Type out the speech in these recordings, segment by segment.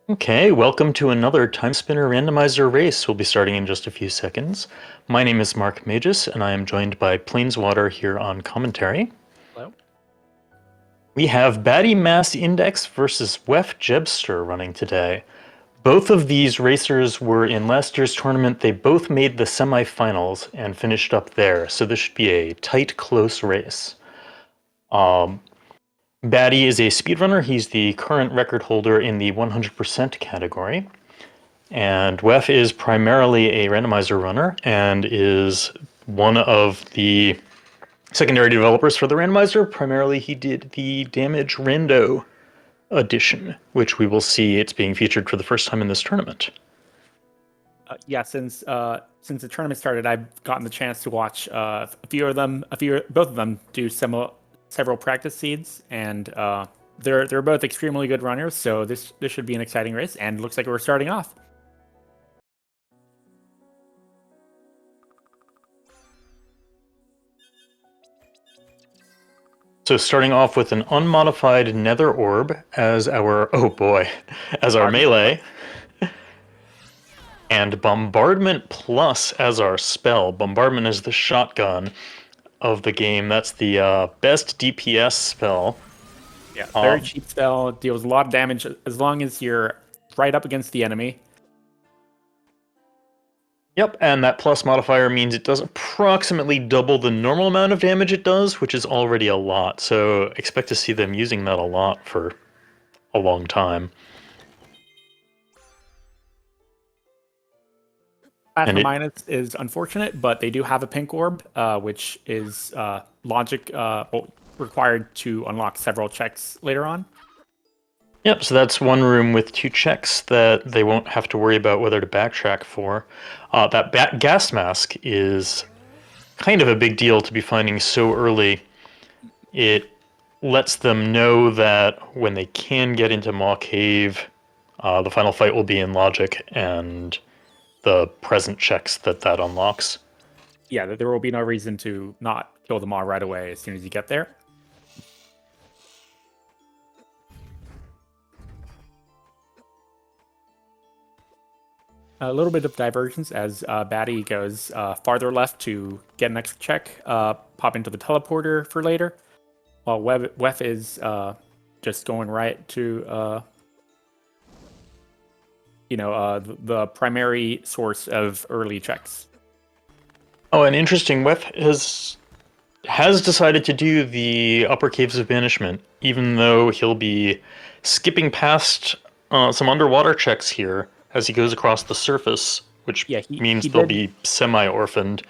Okay, welcome to another Timespinner Randomizer race. We'll be starting in just a few seconds. My name is Mark Magus, and I am joined by Plainswater here on commentary. Hello. We have Baddymassindex versus weffjebster running today. Both of these racers were in last year's tournament. They both made the semifinals and finished up there, so this should be a tight, close race. Baddy is a speedrunner. He's the current record holder in the 100% category. And Weff is primarily a randomizer runner and is one of the secondary developers for the randomizer. Primarily, he did the Damage Rando edition, which we will see it's being featured for the first time in this tournament. Yeah, since the tournament started, I've gotten the chance to watch both of them do several practice seeds, and they're both extremely good runners. So this should be an exciting race, and looks like we're starting off. So starting off with an unmodified Nether Orb as our as our melee, and Bombardment Plus as our spell. Bombardment is the shotgun of the game. That's the best DPS spell. Yeah, very cheap spell, deals a lot of damage as long as you're right up against the enemy. Yep, and that plus modifier means it does approximately double the normal amount of damage it does, which is already a lot. So expect to see them using that a lot for a long time. Plasma Minus is unfortunate, but they do have a pink orb, which is required to unlock several checks later on. Yep, so that's one room with two checks that they won't have to worry about whether to backtrack for. That gas mask is kind of a big deal to be finding so early. It lets them know that when they can get into Maw Cave, the final fight will be in Logic, and the present checks that unlocks. Yeah, there will be no reason to not kill them all right away as soon as you get there. A little bit of divergence as Batty goes farther left to get an extra check, pop into the teleporter for later, while Weff is just going right to the primary source of early checks. Oh, and interesting, Weff has decided to do the Upper Caves of Banishment, even though he'll be skipping past some underwater checks here as he goes across the surface, which means they'll be semi-orphaned.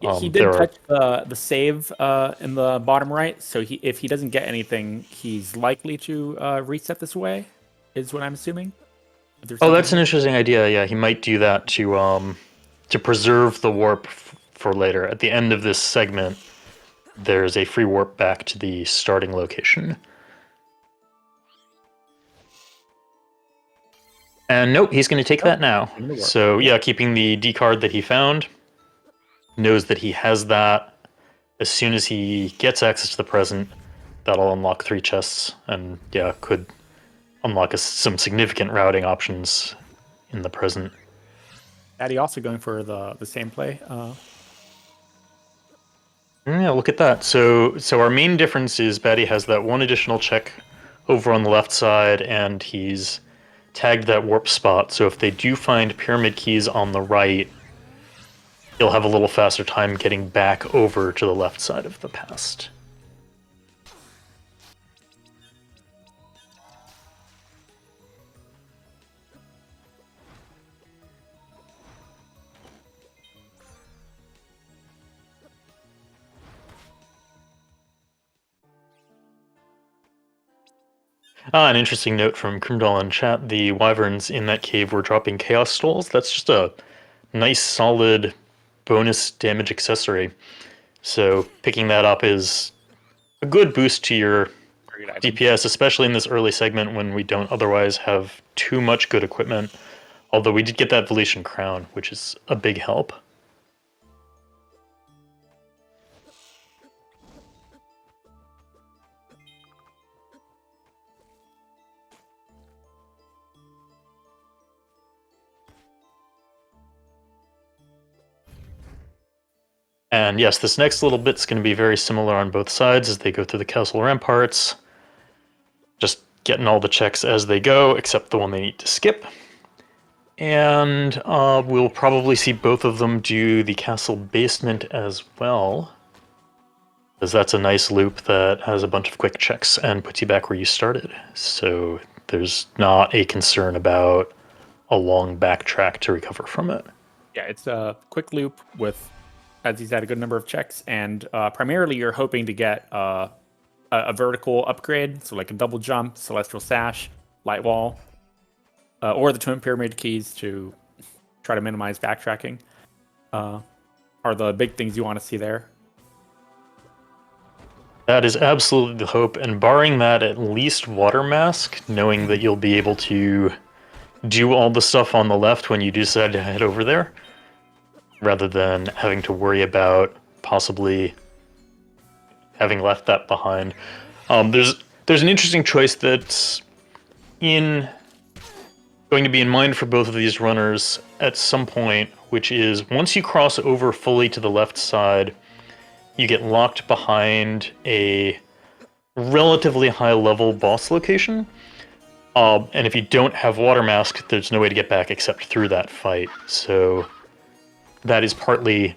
Yeah, he did touch the save in the bottom right, so if he doesn't get anything, he's likely to reset this way, is what I'm assuming. Oh, that's an interesting idea. Yeah, he might do that to preserve the warp for later. At the end of this segment, there's a free warp back to the starting location. And nope, he's going to take that now. So yeah, keeping the D card that he found, knows that he has that. As soon as he gets access to the present, that'll unlock 3 chests, and yeah, could unlock some significant routing options in the present. Addy also going for the same play. Yeah, look at that. So our main difference is Batty has that one additional check over on the left side, and he's tagged that warp spot. So if they do find pyramid keys on the right, he'll have a little faster time getting back over to the left side of the past. An interesting note from Krimdal in chat, the wyverns in that cave were dropping chaos stoles. That's just a nice, solid bonus damage accessory. So picking that up is a good boost to your DPS, especially in this early segment when we don't otherwise have too much good equipment. Although we did get that Veletian Crown, which is a big help. And yes, this next little bit's going to be very similar on both sides as they go through the castle ramparts. Just getting all the checks as they go, except the one they need to skip. And we'll probably see both of them do the castle basement as well, because that's a nice loop that has a bunch of quick checks and puts you back where you started. So there's not a concern about a long backtrack to recover from it. Yeah, it's a quick loop with, as you said, a good number of checks, and primarily you're hoping to get a vertical upgrade, so like a double jump, celestial sash, light wall, or the twin pyramid keys to try to minimize backtracking. Are the big things you want to see there. That is absolutely the hope, and barring that, at least water mask, knowing that you'll be able to do all the stuff on the left when you decide to head over there, rather than having to worry about possibly having left that behind. There's an interesting choice that's going to be in mind for both of these runners at some point, which is once you cross over fully to the left side, you get locked behind a relatively high level boss location. And if you don't have water mask, there's no way to get back except through that fight. So that is partly,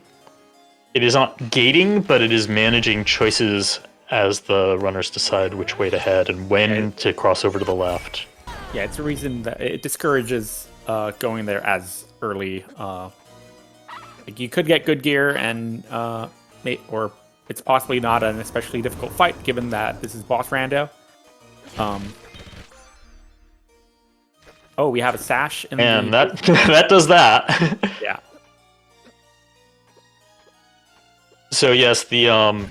it is not gating, but it is managing choices as the runners decide which way to head and when to cross over to the left. Yeah, it's a reason that it discourages going there as early. Like you could get good gear, and or it's possibly not an especially difficult fight given that this is boss rando. Oh, we have a sash, and that that does that. Yeah. So yes, the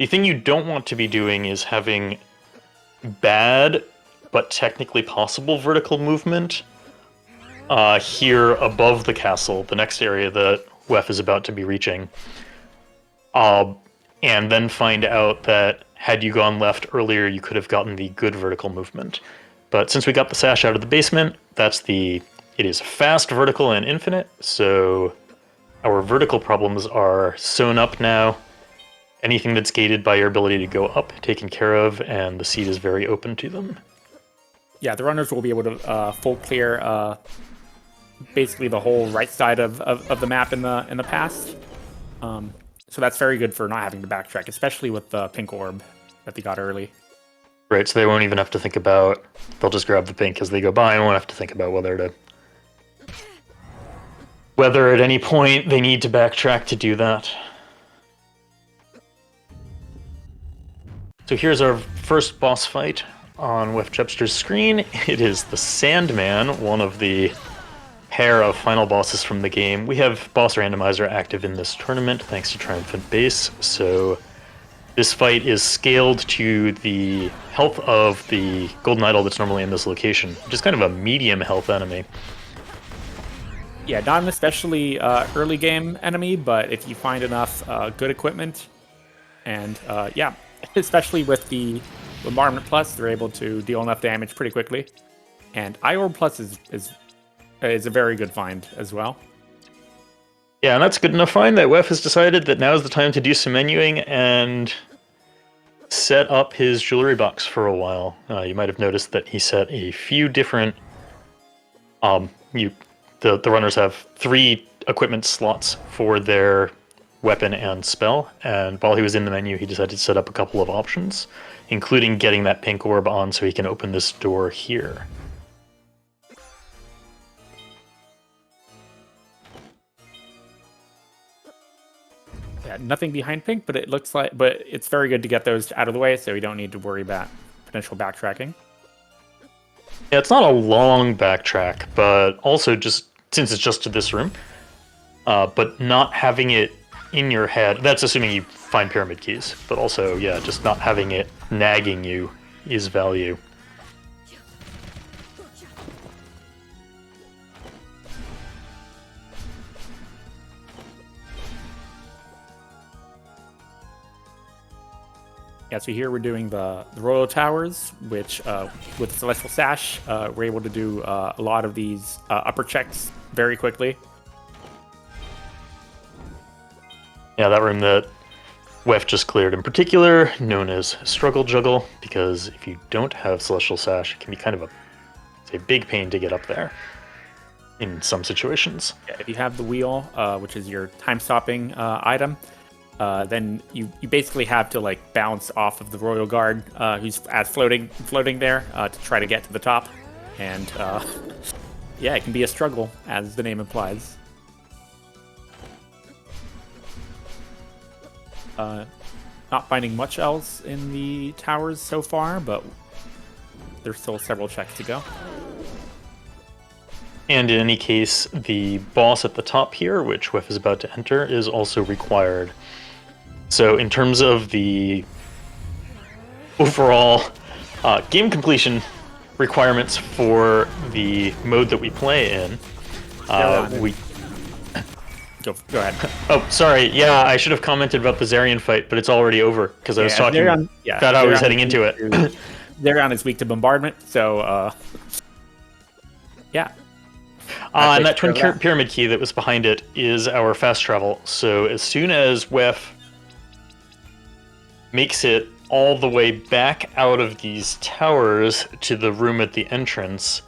thing you don't want to be doing is having bad but technically possible vertical movement here above the castle, the next area that Weff is about to be reaching, and then find out that had you gone left earlier, you could have gotten the good vertical movement. But since we got the sash out of the basement, it is fast, vertical, and infinite, so our vertical problems are sewn up now. Anything that's gated by your ability to go up, taken care of, and the seat is very open to them. Yeah, the runners will be able to full clear basically the whole right side of the map in the past. So that's very good for not having to backtrack, especially with the pink orb that they got early. Right, so they won't even have to think about, they'll just grab the pink as they go by and won't have to think about whether at any point they need to backtrack to do that. So here's our first boss fight on weffjebster's screen. It is the Sandman, one of the pair of final bosses from the game. We have Boss Randomizer active in this tournament thanks to Triumphant Base, so this fight is scaled to the health of the golden idol that's normally in this location, which is kind of a medium health enemy. Yeah, not an especially early game enemy, but if you find enough good equipment, and yeah, especially with the Bombardment Plus, they're able to deal enough damage pretty quickly. And Iorb Plus is a very good find as well. Yeah, and that's good enough find that Weff has decided that now is the time to do some menuing and set up his jewelry box for a while. You might have noticed that he set a few different... The runners have 3 equipment slots for their weapon and spell, and while he was in the menu, he decided to set up a couple of options, including getting that pink orb on so he can open this door here. Yeah, nothing behind pink, but it's very good to get those out of the way, so we don't need to worry about potential backtracking. Yeah, it's not a long backtrack, but also just since it's just to this room, but not having it in your head, that's assuming you find pyramid keys, but also, yeah, just not having it nagging you is value. Yeah, so here we're doing the Royal Towers, which with Celestial Sash, we're able to do a lot of these upper checks very quickly. Yeah, that room that Weff just cleared in particular, known as Struggle Juggle, because if you don't have Celestial Sash, it can be kind of a big pain to get up there in some situations. Yeah, if you have the wheel, which is your time-stopping item, then you basically have to like bounce off of the Royal Guard, who's floating there, to try to get to the top, and yeah, it can be a struggle, as the name implies. Not finding much else in the towers so far, but there's still several checks to go. And in any case, the boss at the top here, which Weff is about to enter, is also required. So in terms of the overall game completion requirements for the mode that we play in, we... Go ahead. Oh, sorry. Yeah, I should have commented about the Zarian fight, but it's already over because I was talking about how I was heading into it. Zarian is weak to bombardment, so yeah. And that twin pyramid key that was behind it is our fast travel. So as soon as Weff makes it all the way back out of these towers to the room at the entrance,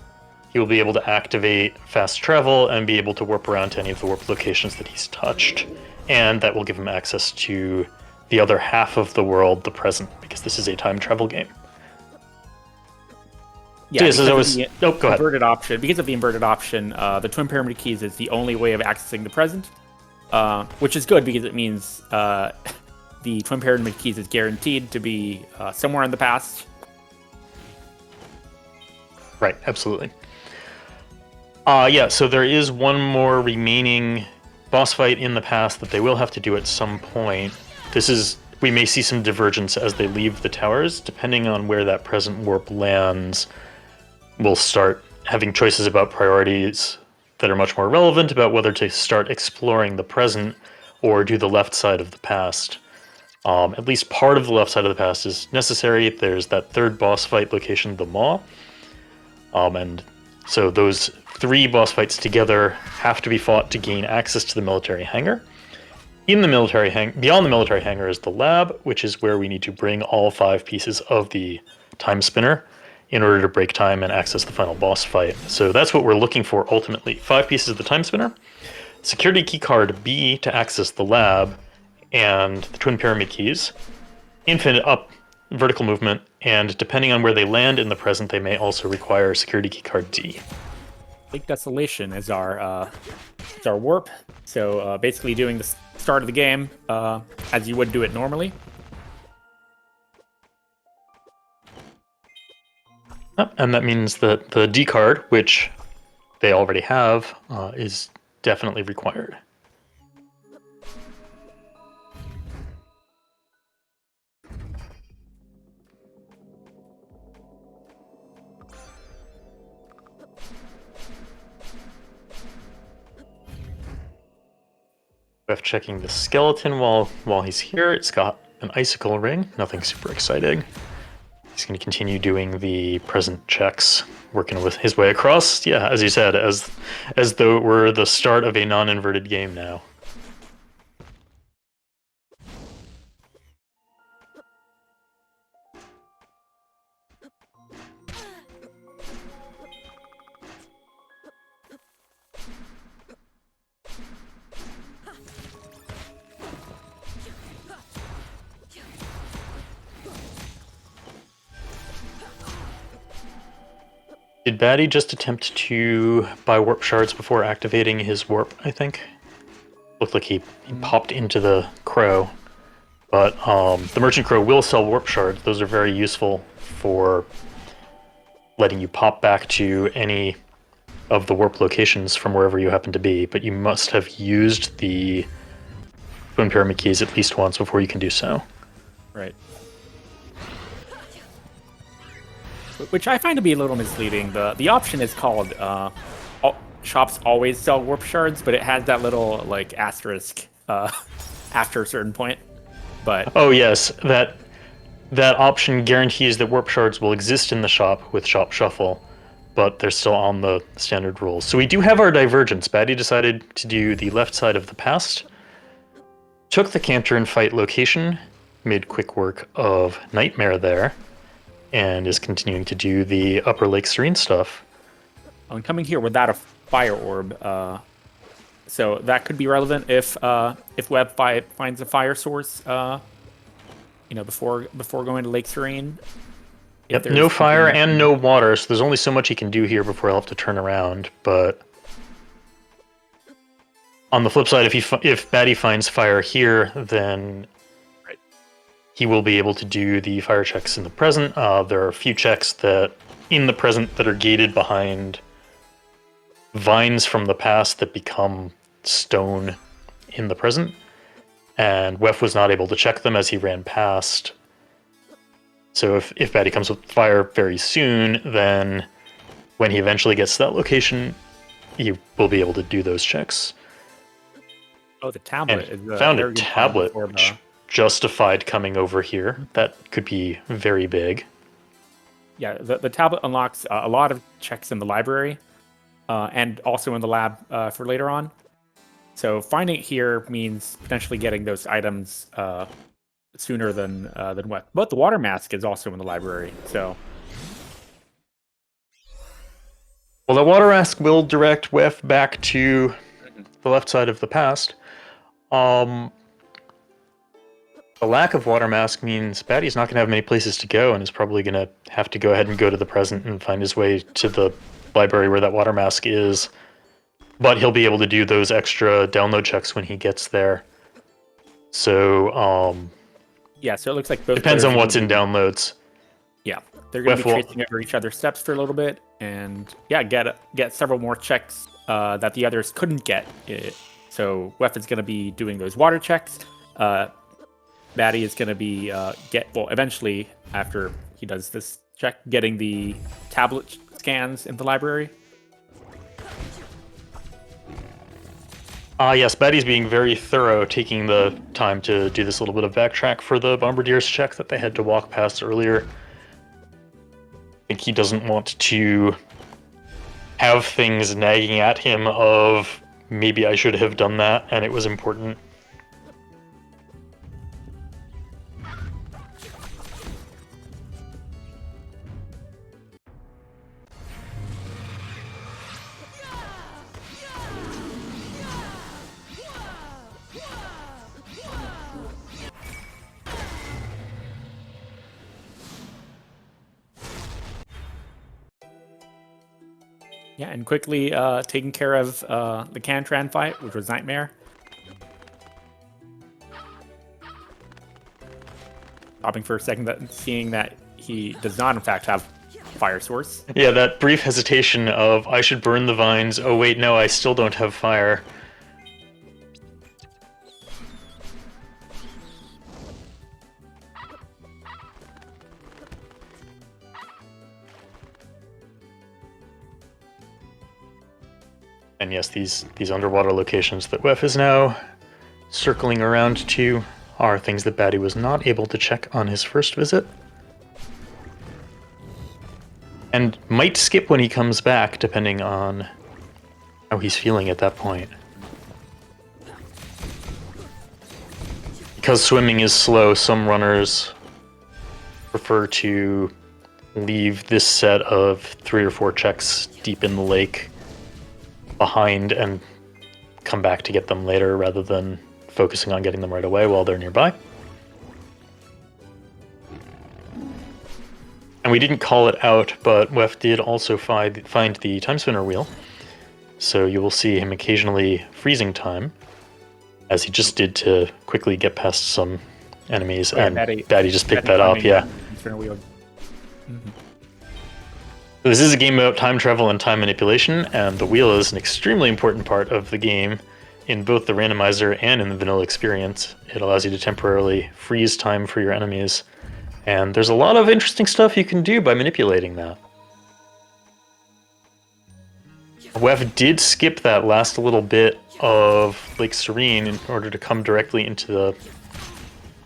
he will be able to activate fast travel and be able to warp around to any of the warp locations that he's touched. And that will give him access to the other half of the world, the present, because this is a time travel game. Yeah, so go ahead. Inverted option. Because of the inverted option, the twin pyramid keys is the only way of accessing the present, which is good because it means the twin pyramid keys is guaranteed to be somewhere in the past. Right, absolutely. Yeah, so there is one more remaining boss fight in the past that they will have to do at some point. We may see some divergence as they leave the towers. Depending on where that present warp lands, we'll start having choices about priorities that are much more relevant about whether to start exploring the present or do the left side of the past. At least part of the left side of the past is necessary. There's that third boss fight location, the Maw. And so those 3 boss fights together have to be fought to gain access to the military hangar. Beyond the military hangar is the lab, which is where we need to bring all 5 pieces of the Timespinner in order to break time and access the final boss fight. So that's what we're looking for ultimately. 5 pieces of the Timespinner, security keycard B to access the lab, and the twin pyramid keys, infinite up vertical movement, and depending on where they land in the present, they may also require security keycard D. Lake Desolation is our warp. So basically doing the start of the game as you would do it normally. And that means that the D card, which they already have, is definitely required. Weff checking the skeleton while he's here. It's got an icicle ring, nothing super exciting. He's going to continue doing the present checks, working with his way across. Yeah, as you said, as though it were the start of a non-inverted game now. Did Baddy just attempt to buy warp shards before activating his warp, I think? Looked like he popped into the crow. But the merchant crow will sell warp shards. Those are very useful for letting you pop back to any of the warp locations from wherever you happen to be, but you must have used the twin pyramid keys at least once before you can do so. Right. Which I find to be a little misleading. The option is called shops always sell warp shards, but it has that little like asterisk after a certain point. But oh yes, that option guarantees that warp shards will exist in the shop with shop shuffle, but they're still on the standard rules. So we do have our divergence. Baddy decided to do the left side of the past took the Canter and Fight location, made quick work of Nightmare there, and is continuing to do the Upper Lake Serene stuff. I'm coming here without a fire orb, so that could be relevant if finds a fire source, before going to Lake Serene. Yep, no fire and no water, so there's only so much he can do here before he'll have to turn around. But on the flip side, if Batty finds fire here, then he will be able to do the fire checks in the present. There are a few checks that in the present that are gated behind vines from the past that become stone in the present, and Weff was not able to check them as he ran past. So if Batty comes with fire very soon, then when he eventually gets to that location, he will be able to do those checks. Oh, the tablet is found a tablet which justified coming over here. That could be very big. Yeah, the tablet unlocks a lot of checks in the library, and also in the lab for later on. So finding it here means potentially getting those items sooner than what. But the water mask is also in the library, so. Well, the water mask will direct Weff back to the left side of the past. The lack of water mask means Batty's not going to have many places to go and is probably going to have to go ahead and go to the present and find his way to the library where that water mask is. But he'll be able to do those extra download checks when he gets there. So, yeah, so it looks like both depends on what's in downloads. Yeah, they're going to be tracing over each other's steps for a little bit, and yeah, get several more checks that the others couldn't get. So Weff is going to be doing those water checks. Batty is going to be eventually after he does this check, getting the tablet scans in the library. Yes, Batty's being very thorough, taking the time to do this little bit of backtrack for the Bombardier's check that they had to walk past earlier. I think he doesn't want to have things nagging at him of, maybe I should have done that, and it was important. Yeah, and quickly taking care of the Cantran fight, which was Nightmare. Stopping for a second, seeing that he does not, in fact, have fire source. Yeah, that brief hesitation of, I should burn the vines. Oh, wait, no, I still don't have fire. And yes, these underwater locations that Weff is now circling around to are things that Batty was not able to check on his first visit. And might skip when he comes back, depending on how he's feeling at that point. Because swimming is slow, some runners prefer to leave this set of 3 or 4 checks deep in the lake behind and come back to get them later rather than focusing on getting them right away while they're nearby. And we didn't call it out, but Weff did also find the Timespinner wheel. So you will see him occasionally freezing time, as he just did to quickly get past some enemies, and Batty just picked that up, yeah. Mm-hmm. This is a game about time travel and time manipulation, and the wheel is an extremely important part of the game in both the randomizer and in the vanilla experience. It allows you to temporarily freeze time for your enemies, and there's a lot of interesting stuff you can do by manipulating that. Weff did skip that last little bit of Lake Serene in order to come directly into the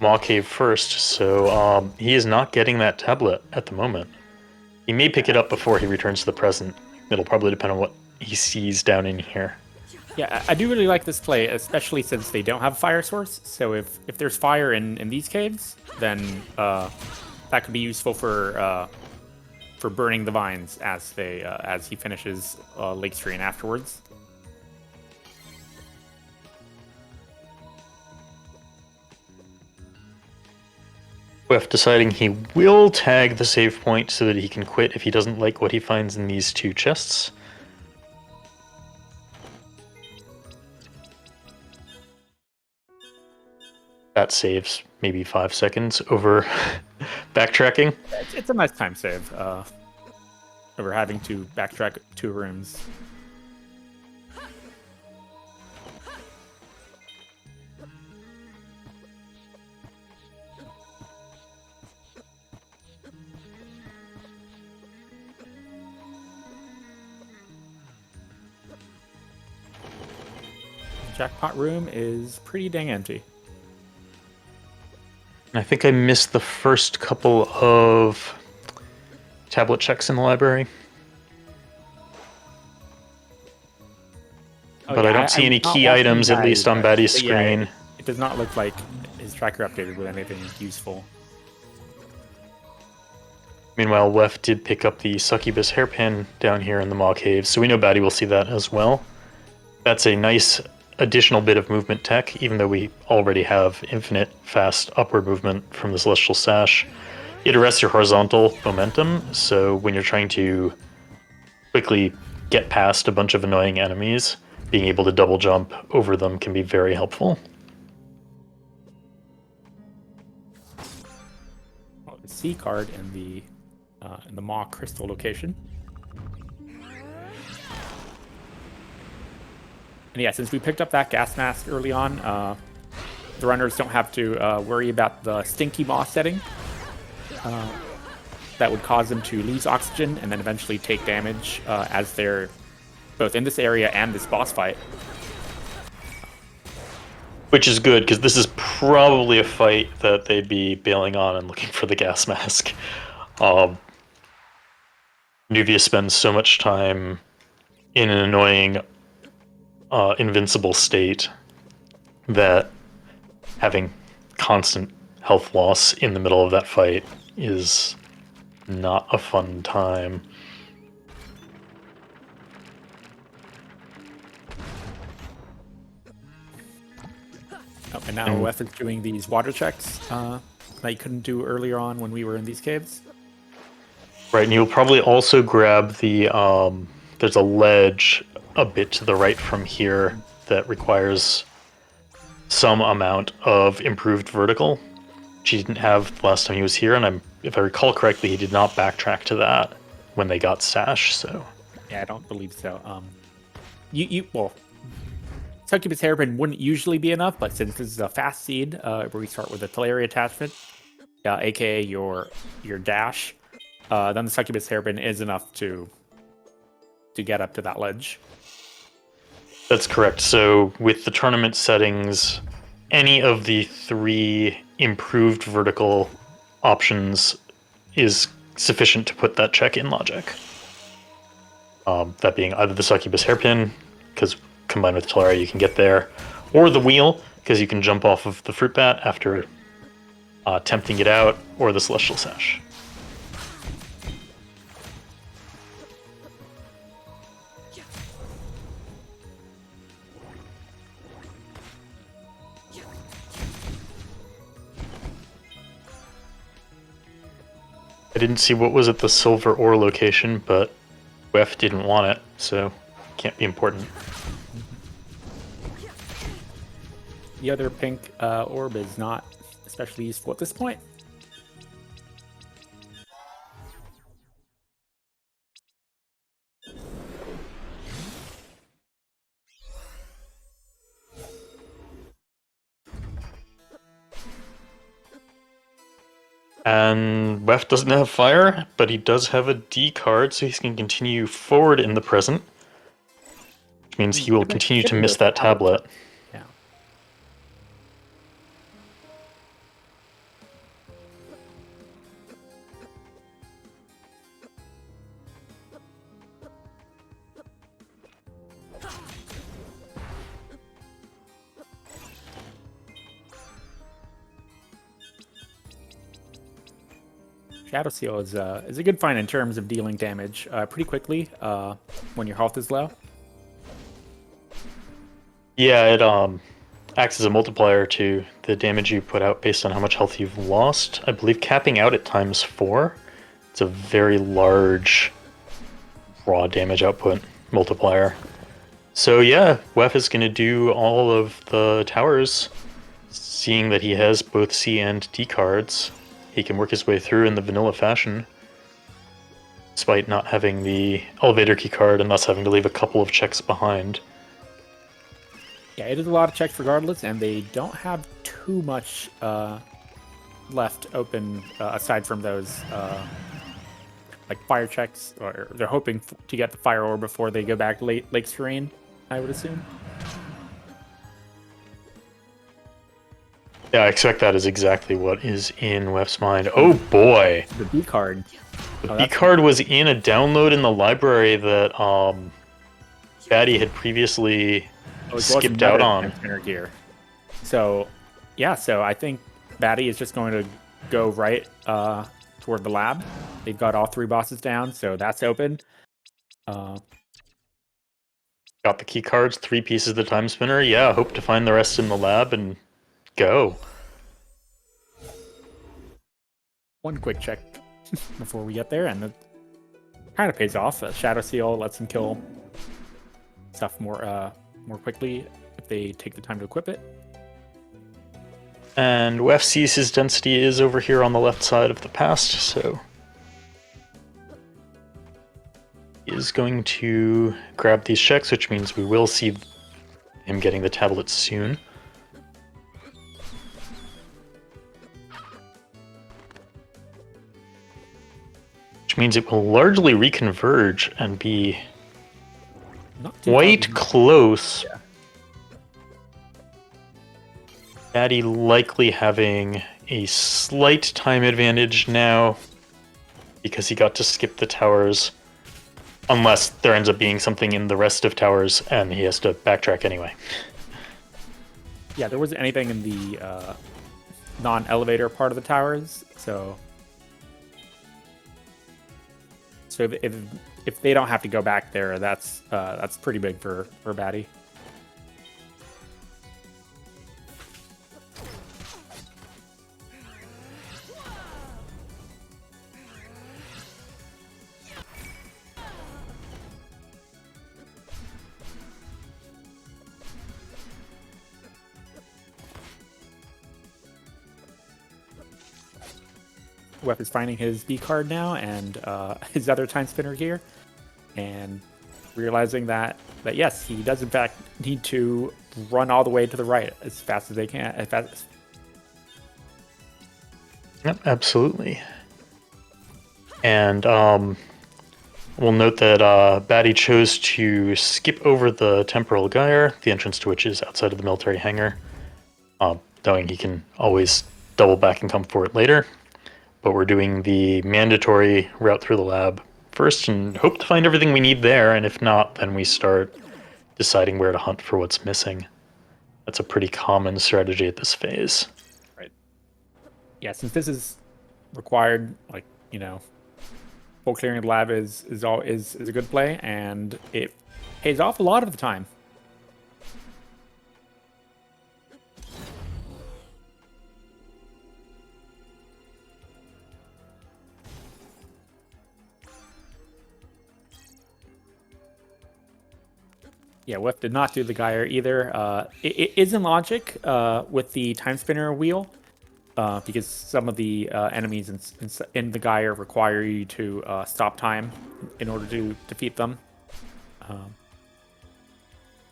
Maw Cave first, so he is not getting that tablet at the moment. He may pick it up before he returns to the present. It'll probably depend on what he sees down in here. Yeah, I do really like this play, especially since they don't have a fire source. So if there's fire in these caves, then that could be useful for burning the vines as he finishes Lake Stream afterwards. Weff deciding he will tag the save point so that he can quit if he doesn't like what he finds in these two chests. That saves maybe 5 seconds over backtracking. It's a nice time save over having to backtrack 2 rooms. Jackpot room is pretty dang empty. I think I missed the first couple of tablet checks in the library. But I don't see any key items, at least on Baddy's screen. Yeah, it does not look like his tracker updated with anything useful. Meanwhile, Weff did pick up the succubus hairpin down here in the Maw Cave, so we know Baddy will see that as well. That's a nice additional bit of movement tech, even though we already have infinite fast upward movement from the Celestial Sash. It arrests your horizontal momentum, so when you're trying to quickly get past a bunch of annoying enemies, being able to double jump over them can be very helpful. Well, the C card in the Maw Crystal location. And yeah, since we picked up that gas mask early on, the runners don't have to worry about the stinky Maw setting. That would cause them to lose oxygen and then eventually take damage as they're both in this area and this boss fight. Which is good, because this is probably a fight that they'd be bailing on and looking for the gas mask. Nuvia spends so much time in an annoying invincible state that having constant health loss in the middle of that fight is not a fun time. Oh, and now Weff is doing these water checks that you couldn't do earlier on when we were in these caves. Right, and you'll probably also grab the, there's a ledge a bit to the right from here that requires some amount of improved vertical, which he didn't have the last time he was here, and if I recall correctly, he did not backtrack to that when they got Sash, so... Yeah, I don't believe so. Well, Succubus Hairpin wouldn't usually be enough, but since this is a fast seed, where we start with a Teleria attachment, aka your dash, then the Succubus Hairpin is enough to get up to that ledge. That's correct. So with the tournament settings, any of the 3 improved vertical options is sufficient to put that check in logic. That being either the Succubus Hairpin, because combined with Teleria you can get there, or the wheel, because you can jump off of the fruit bat after tempting it out, or the Celestial Sash. I didn't see what was at the silver ore location, but Weff didn't want it, so can't be important. The other pink orb is not especially useful at this point. And Weff doesn't have fire, but he does have a D card, so he can continue forward in the present. Which means he will continue to miss that tablet. Yeah. Shadow Seal is a good find in terms of dealing damage pretty quickly when your health is low. Yeah, it acts as a multiplier to the damage you put out based on how much health you've lost. I believe capping out at ×4. It's a very large raw damage output multiplier. So yeah, Weff is going to do all of the towers. Seeing that he has both C and D cards, he can work his way through in the vanilla fashion, despite not having the elevator key card and thus having to leave a couple of checks behind. Yeah, it is a lot of checks regardless, and they don't have too much left open aside from those like fire checks, or they're hoping to get the fire ore before they go back to Lake Serene, I would assume. Yeah, I expect that is exactly what is in Weff's mind. Oh boy! The B card. The B card was in a download in the library that Baddy had previously skipped out on. Gear. So, yeah, so I think Baddy is just going to go right toward the lab. They've got all 3 bosses down, so that's open. Got the key cards, 3 pieces of the time spinner. Yeah, hope to find the rest in the lab and go. One quick check before we get there, and it kind of pays off. Shadow Seal lets them kill stuff more quickly if they take the time to equip it. And Weff sees his density is over here on the left side of the past, so he is going to grab these checks, which means we will see him getting the tablets soon. Which means it will largely reconverge and be quite close. Yeah. Baddy likely having a slight time advantage now because he got to skip the towers, unless there ends up being something in the rest of towers and he has to backtrack anyway. Yeah, there wasn't anything in the non-elevator part of the towers, so if they don't have to go back there, that's pretty big for Baddy. Weff is finding his B card now and his other time spinner gear, and realizing that yes, he does in fact need to run all the way to the right as fast as they can. Yep, absolutely. And we'll note that Baddy chose to skip over the Temporal Gyre, the entrance to which is outside of the military hangar, knowing he can always double back and come for it later. But we're doing the mandatory route through the lab first and hope to find everything we need there, and if not, then we start deciding where to hunt for what's missing. That's a pretty common strategy at this phase. Right. Yeah, since this is required, like, you know, full clearing the lab is a good play, and it pays off a lot of the time. Yeah, Weff did not do the Gyre either. It is in logic with the time spinner wheel, because some of the enemies in the Gyre require you to stop time in order to defeat them.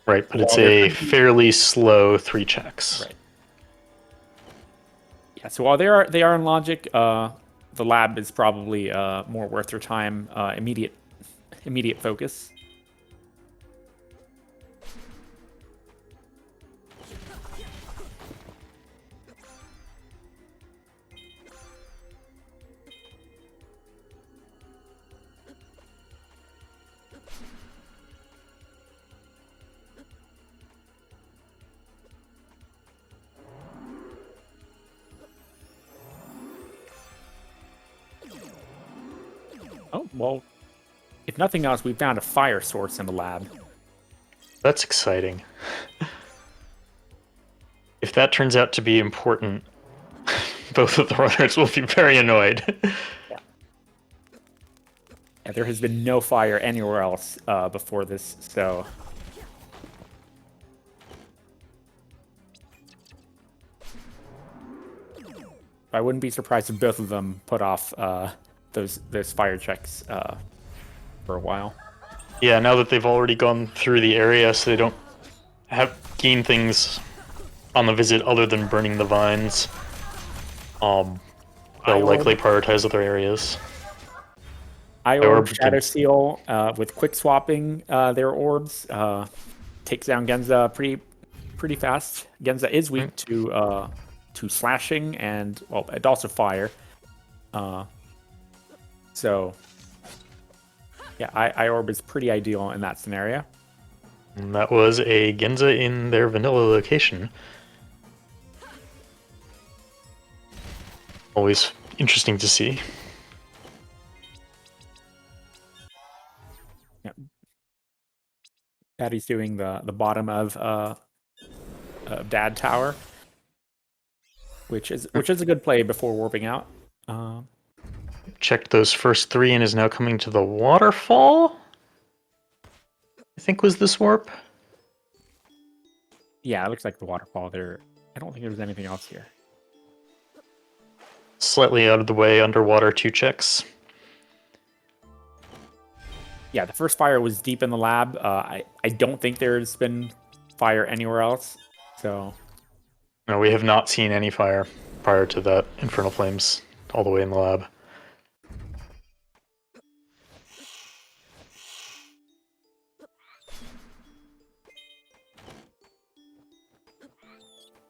Right, but it's a fairly slow 3 checks. Right. Yeah, so while they are in logic, the lab is probably more worth your time, immediate focus. well, if nothing else, we found a fire source in the lab. That's exciting. If that turns out to be important, both of the runners will be very annoyed. Yeah, there has been no fire anywhere else before this, so... I wouldn't be surprised if both of them put off those fire checks for a while. Yeah, now that they've already gone through the area, so they don't have gain things on the visit other than burning the vines, they'll likely prioritize other areas. Orb Shadow Seal with quick swapping their orbs takes down Genza pretty fast. Genza is weak to slashing and also fire. So yeah, Orb is pretty ideal in that scenario. And that was a Genza in their vanilla location. Always interesting to see. Yeah. Daddy's doing the bottom of Dad Tower, which is a good play before warping out. Checked those first 3 and is now coming to the waterfall. I think was this warp. Yeah, it looks like the waterfall there. I don't think there's anything else here. Slightly out of the way, underwater 2 checks. Yeah, the first fire was deep in the lab. I don't think there's been fire anywhere else. So No, we have not seen any fire prior to that Infernal Flames all the way in the lab.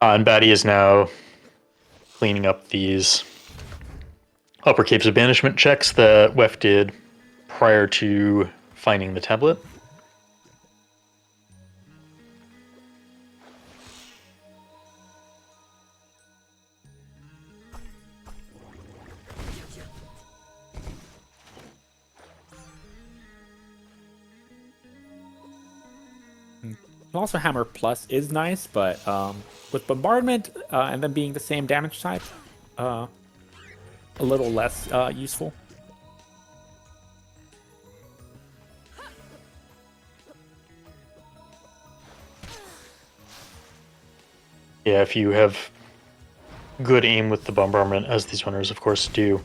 And Batty is now cleaning up these Upper Capes of Banishment checks that Weff did prior to finding the tablet. also Hammer Plus is nice, but with Bombardment and then being the same damage type, a little less useful. Yeah, if you have good aim with the bombardment, as these runners of course do,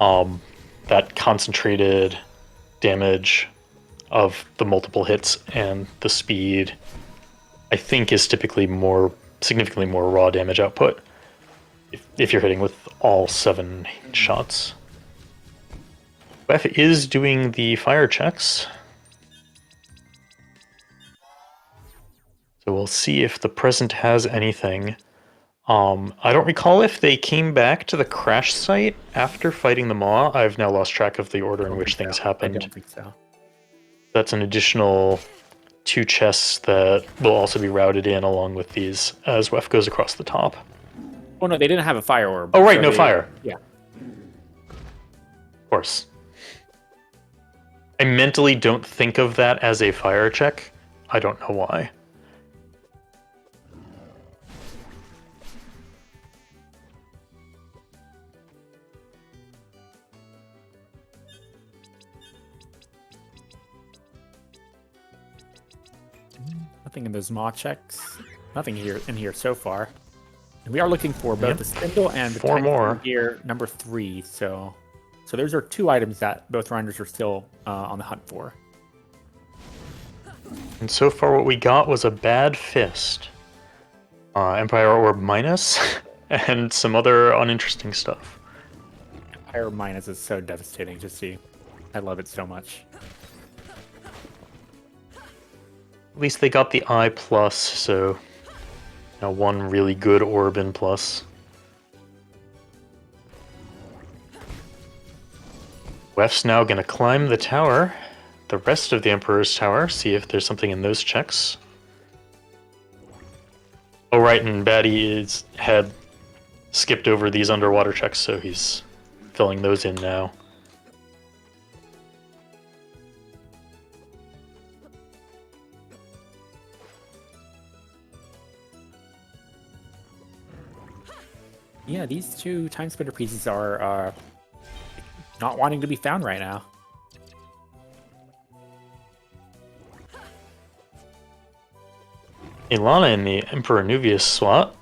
that concentrated damage of the multiple hits and the speed, I think, is typically significantly more raw damage output if you're hitting with all 7 shots. Weff is doing the fire checks. So we'll see if the present has anything. I don't recall if they came back to the crash site after fighting the Maw. I've now lost track of the order in which things happened. I don't think so. That's an additional 2 chests that will also be routed in along with these as Weff goes across the top. Oh no, they didn't have a fire orb. Oh right, so no fire. Yeah. Of course. I mentally don't think of that as a fire check. I don't know why. Nothing in those Maw checks. Nothing in here so far. And we are looking for both the spindle and the 4 more gear number 3. So those are 2 items that both runners are still on the hunt for. And so far what we got was a bad fist, Empire Orb minus, and some other uninteresting stuff. Empire minus is so devastating to see. I love it so much. At least they got the I plus, so now 1 really good orb in plus. Weff's now gonna climb the tower, the rest of the Emperor's Tower, see if there's something in those checks. Oh right, and Batty had skipped over these underwater checks, so he's filling those in now. Yeah, these two Timespinner pieces are not wanting to be found right now. Ilana in the Emperor Nuvius slot.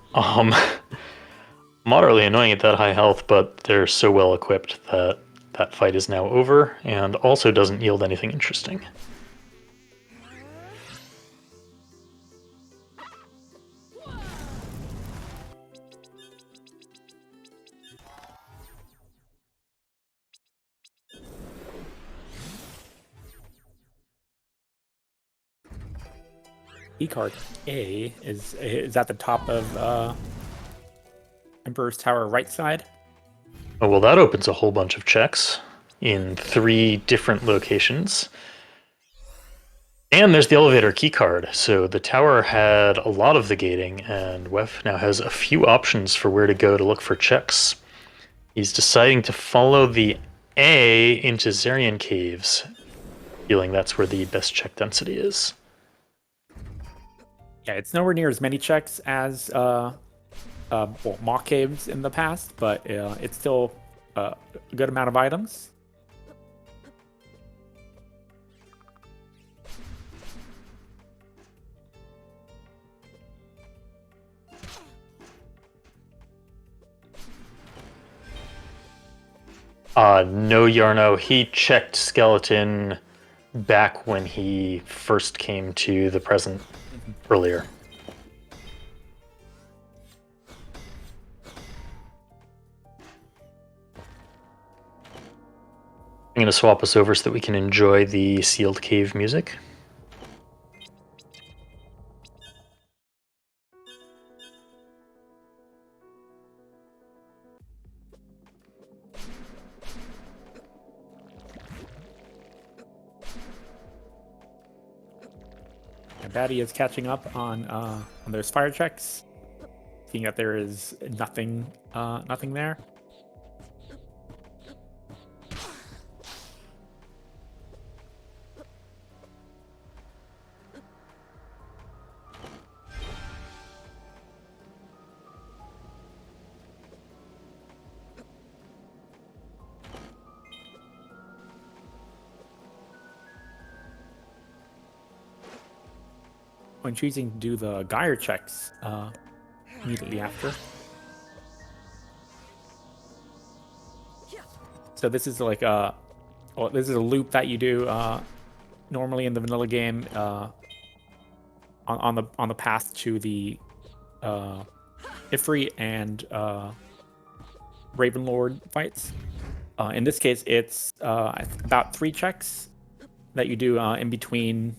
Moderately annoying at that high health, but they're so well equipped that that fight is now over, and also doesn't yield anything interesting. E-card A is at the top of Emperor's Tower right side. Oh, well, that opens a whole bunch of checks in 3 different locations. And there's the elevator keycard. So the tower had a lot of the gating, and Weff now has a few options for where to go to look for checks. He's deciding to follow the A into Zarian Caves, feeling that's where the best check density is. Yeah, it's nowhere near as many checks as well, mock caves in the past, but it's still a good amount of items. No, Yarno. He checked Skeleton back when he first came to the present earlier. I'm going to swap us over so that we can enjoy the sealed cave music. And Batty is catching up on those fire checks, seeing that there is nothing there. When choosing to do the Geyer checks immediately after. So this is like this is a loop that you do normally in the vanilla game on the path to the Ifrit and Ravenlord fights. In this case, it's about 3 checks that you do in between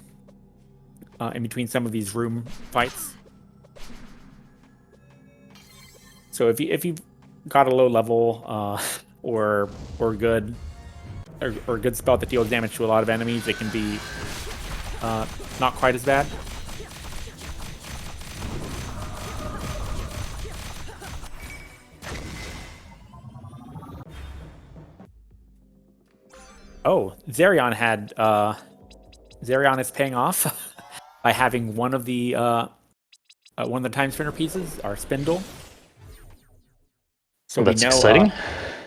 some of these room fights. So if you've got a low level or good spell that deals damage to a lot of enemies, it can be not quite as bad. Oh, Zarion is paying off by having one of the Timespinner pieces, our spindle. So that's exciting.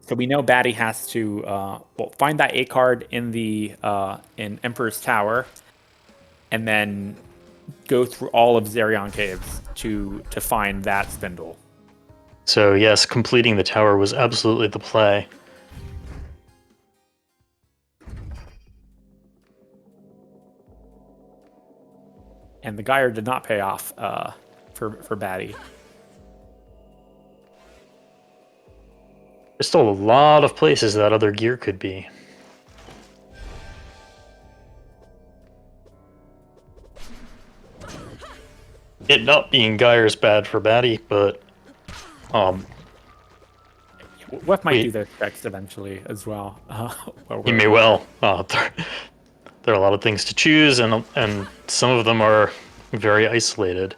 So we know Batty has to find that A card in the in Emperor's Tower, and then go through all of Zarion Caves to find that spindle. So yes, completing the tower was absolutely the play. And the Geyer did not pay off for Batty. There's still a lot of places that other gear could be. It not being Geyer is bad for Batty, but What might do their checks eventually as well. He may well. There are a lot of things to choose, and some of them are very isolated.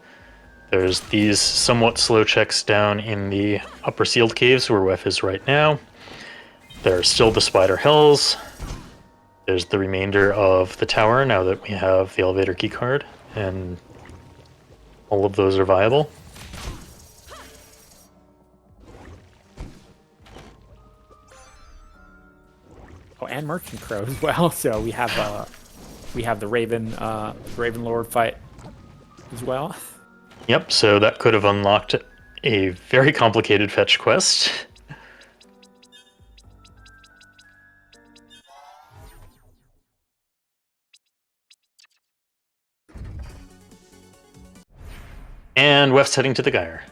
There's these somewhat slow checks down in the upper sealed caves where Weff is right now. There's still the spider hills. There's the remainder of the tower now that we have the elevator keycard, and all of those are viable. and Merchant Crow as well. So we have the Raven Lord fight as well. Yep, so that could have unlocked a very complicated fetch quest. And Wef's heading to the Gyre.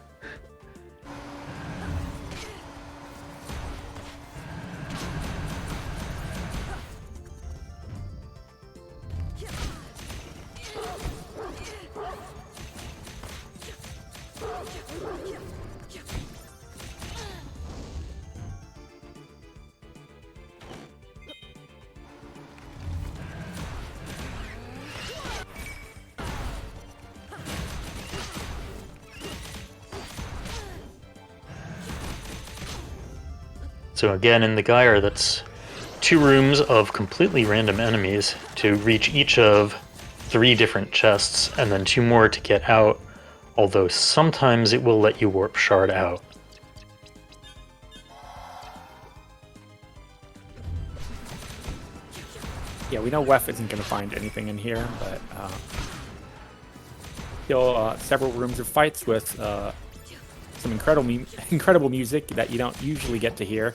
So again, in the Gyre, that's 2 rooms of completely random enemies to reach each of 3 different chests, and then 2 more to get out, although sometimes it will let you warp shard out. Yeah, we know Weff isn't going to find anything in here, but still several rooms of fights with some incredible music that you don't usually get to hear.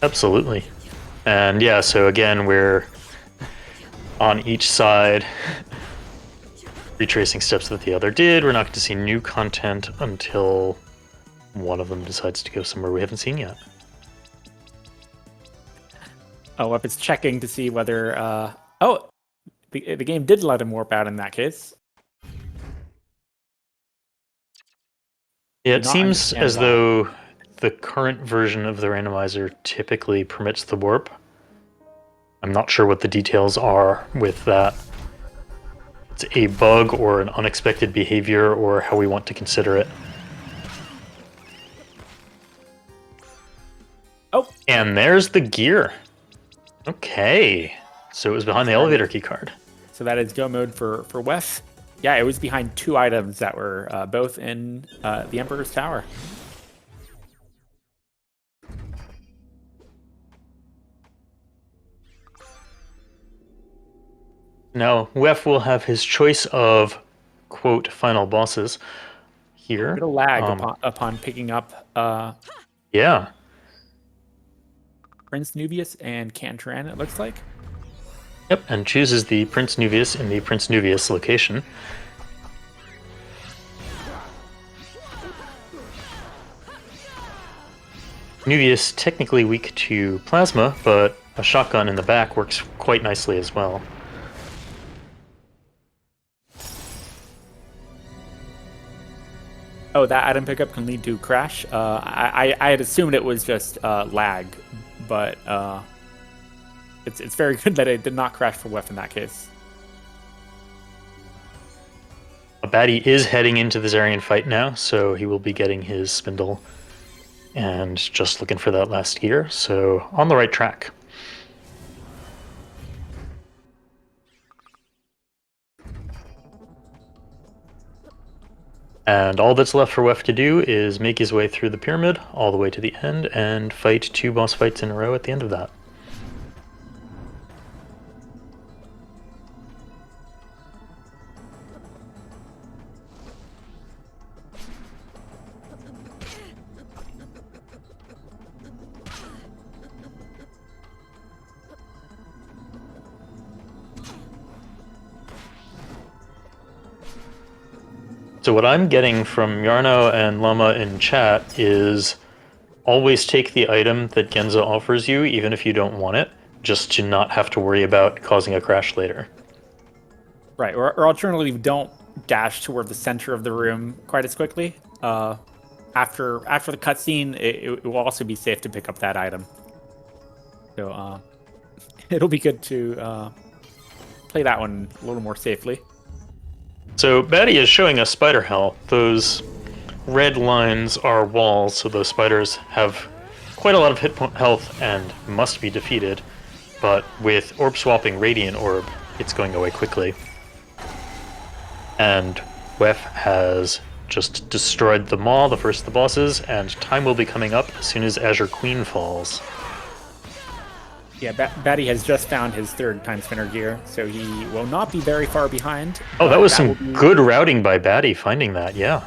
Absolutely. And yeah, so again, we're on each side, retracing steps that the other did. We're not going to see new content until one of them decides to go somewhere we haven't seen yet. Oh, if it's checking to see whether... oh, the game did let him warp out in that case. Yeah, it seems as though the current version of the randomizer typically permits the warp. I'm not sure what the details are with that. It's a bug or an unexpected behavior or how we want to consider it. Oh! And there's the gear. Okay. So it was behind the elevator key card. So that is go mode for Weff. Yeah, it was behind 2 items that were both in the Emperor's Tower. Now, Weff will have his choice of, quote, final bosses here. A bit of lag upon picking up yeah. Prince Nuvius and Cantran, it looks like. Yep, and chooses the Prince Nuvius in the Prince Nuvius location. Nuvius technically weak to plasma, but a shotgun in the back works quite nicely as well. Oh, that item pickup can lead to crash. I had assumed it was just lag, but it's very good that it did not crash for Weff in that case. A baddie is heading into the Zarian fight now, so he will be getting his spindle and just looking for that last gear, so on the right track. And all that's left for Weff to do is make his way through the pyramid all the way to the end and fight 2 boss fights in a row at the end of that. So what I'm getting from Yarno and Lama in chat is always take the item that Genza offers you, even if you don't want it, just to not have to worry about causing a crash later. Right, or alternatively, don't dash toward the center of the room quite as quickly. After the cutscene, it will also be safe to pick up that item. So it'll be good to play that one a little more safely. So Batty is showing us spider hell. Those red lines are walls, so those spiders have quite a lot of hit health and must be defeated. But with orb swapping Radiant Orb, it's going away quickly. And Weff has just destroyed them all, the first of the bosses, and time will be coming up as soon as Azure Queen falls. Yeah, Batty has just found his third Timespinner gear, so he will not be very far behind. Oh, that was some good routing by Batty, finding that, yeah.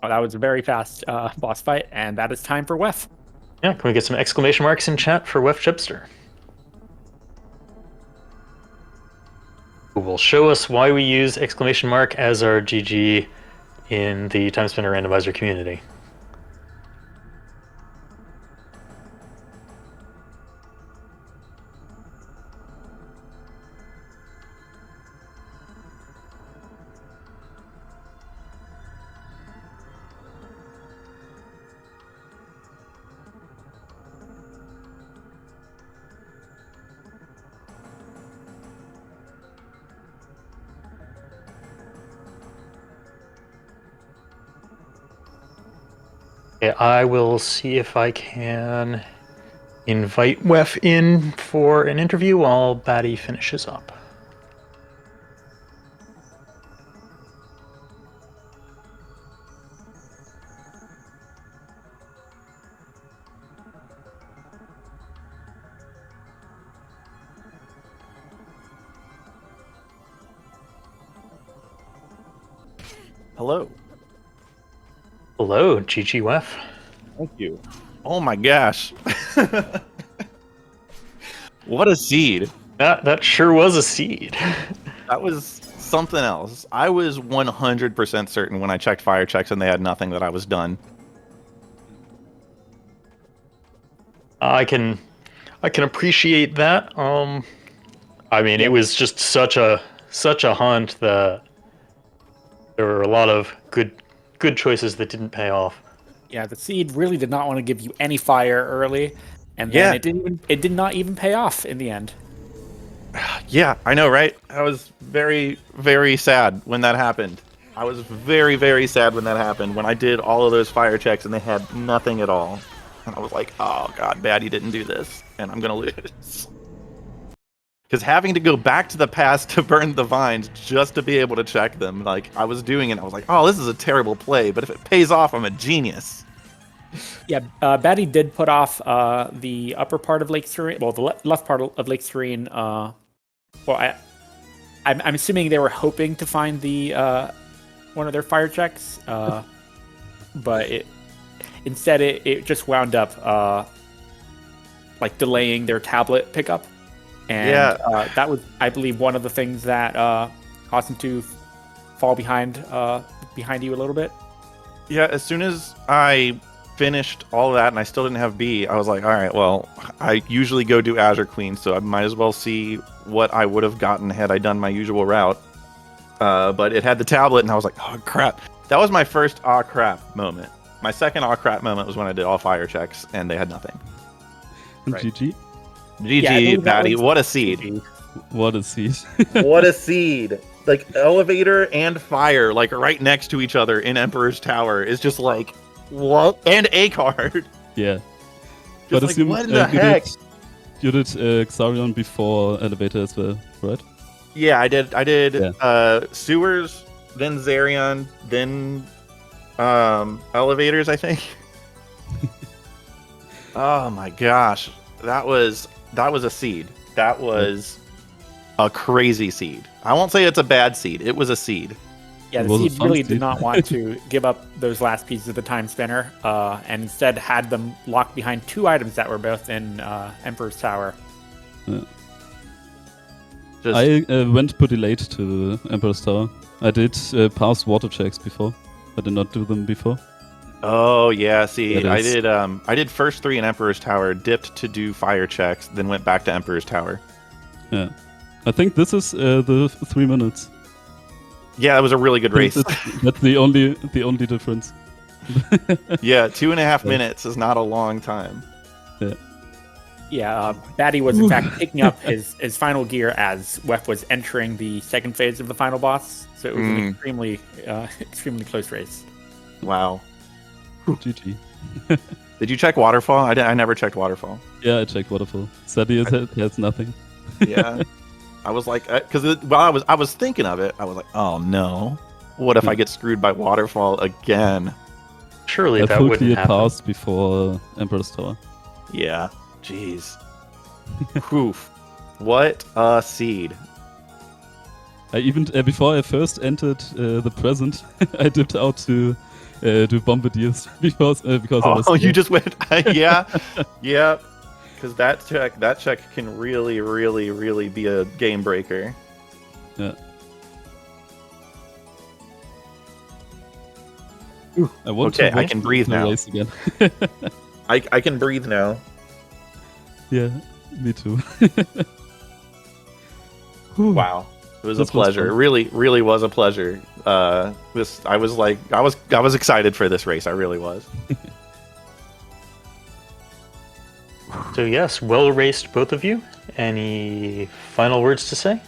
Oh, that was a very fast boss fight, and that is time for Weff. Yeah, can we get some exclamation marks in chat for weffjebster? Who will show us why we use exclamation mark as our GG in the Timespinner Randomizer community. Okay, I will see if I can invite Weff in for an interview while Batty finishes up. Hello. Hello, GG Weff. Thank you. Oh my gosh. What a seed. That sure was a seed. That was something else. I was 100% certain when I checked fire checks and they had nothing that I was done. I can appreciate that. I mean, it was just such a hunt that there were a lot of good choices that didn't pay off. Yeah, the seed really did not want to give you any fire early, and then it did not even pay off in the end. Yeah, I know, right? I was very, very sad when that happened. I was very, very sad when that happened, when I did all of those fire checks and they had nothing at all. And I was like, oh god, Batty didn't do this, and I'm gonna lose. Because having to go back to the past to burn the vines just to be able to check them, like, I was doing it, I was like, oh, this is a terrible play, but if it pays off, I'm a genius. Yeah, Batty did put off the upper part of Lake Serene, well, the left part of Lake Serene. I'm assuming they were hoping to find the one of their fire checks, but instead it just wound up like delaying their tablet pickup. And that was, I believe, one of the things that caused him to fall behind you a little bit. Yeah, as soon as I finished all of that and I still didn't have B, I was like, all right, well, I usually go do Azure Queen, so I might as well see what I would have gotten had I done my usual route. But it had the tablet, and I was like, oh, crap. That was my first aw crap moment. My second aw crap moment was when I did all fire checks, and they had nothing. Right. GG. GG, Batty. What a seed. What a seed. What a seed. Like, elevator and fire, like, right next to each other in Emperor's Tower is just like, what? And a card. Yeah. Just But like, assume, what in the heck? You did Xarion before elevator as well, right? Yeah, I did sewers, then Zarion, then elevators, I think. Oh my gosh. That was a seed. That was a crazy seed. I won't say it's a bad seed. It was a seed. Yeah, the seed really did not want to give up those last pieces of the time spinner, and instead had them locked behind two items that were both in Emperor's Tower. Yeah. I went pretty late to Emperor's Tower. I did pass water checks before. I did not do them before. Oh yeah, see, I did first three in Emperor's Tower, dipped to do fire checks, then went back to Emperor's Tower. Yeah, I think this is the 3 minutes. Yeah, that was a really good race. That's the only difference. Yeah, 2.5 minutes is not a long time. Yeah. Yeah, Batty was in fact picking up his final gear as Weff was entering the second phase of the final boss, so it was an extremely close race. Wow. GG. Did you check Waterfall? I never checked Waterfall. Yeah, I checked Waterfall. Sadly, it has nothing. Yeah. I was like, because while I was thinking of it, I was like, oh no. What if I get screwed by waterfall again? Surely I that fully wouldn't happen. passed before Emperor's Tower. Yeah. Jeez. Whew. What a seed. I even before I first entered the present, I dipped out to do bombardiers because I was. Oh, you just went. Yeah. Yeah. Because that check can really, really, really be a game breaker. Yeah. I want Okay, to I can breathe the now. race again. I can breathe now. Yeah, me too. Wow. It was a This was pleasure. It fun. really, really was a pleasure. I was excited for this race. I really was. So yes, well raced, both of you. Any final words to say?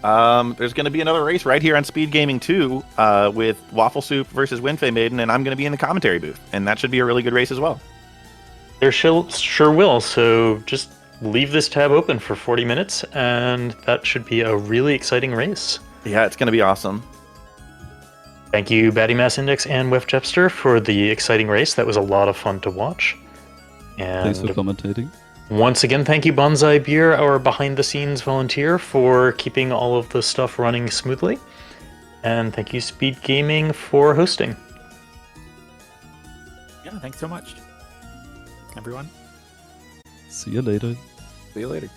There's going to be another race right here on Speed Gaming 2 with Waffle Soup versus Winfei Maiden, and I'm going to be in the commentary booth, and that should be a really good race as well. There sure will. So just leave this tab open for 40 minutes, and that should be a really exciting race. Yeah, it's going to be awesome. Thank you, Baddymassindex and weffjebster, for the exciting race. That was a lot of fun to watch. Thanks for And commentating. once again, thank you, Bonsai Beer, our behind-the-scenes volunteer, for keeping all of the stuff running smoothly. And thank you, Speed Gaming, for hosting. Yeah, thanks so much, everyone. See you later. See you later.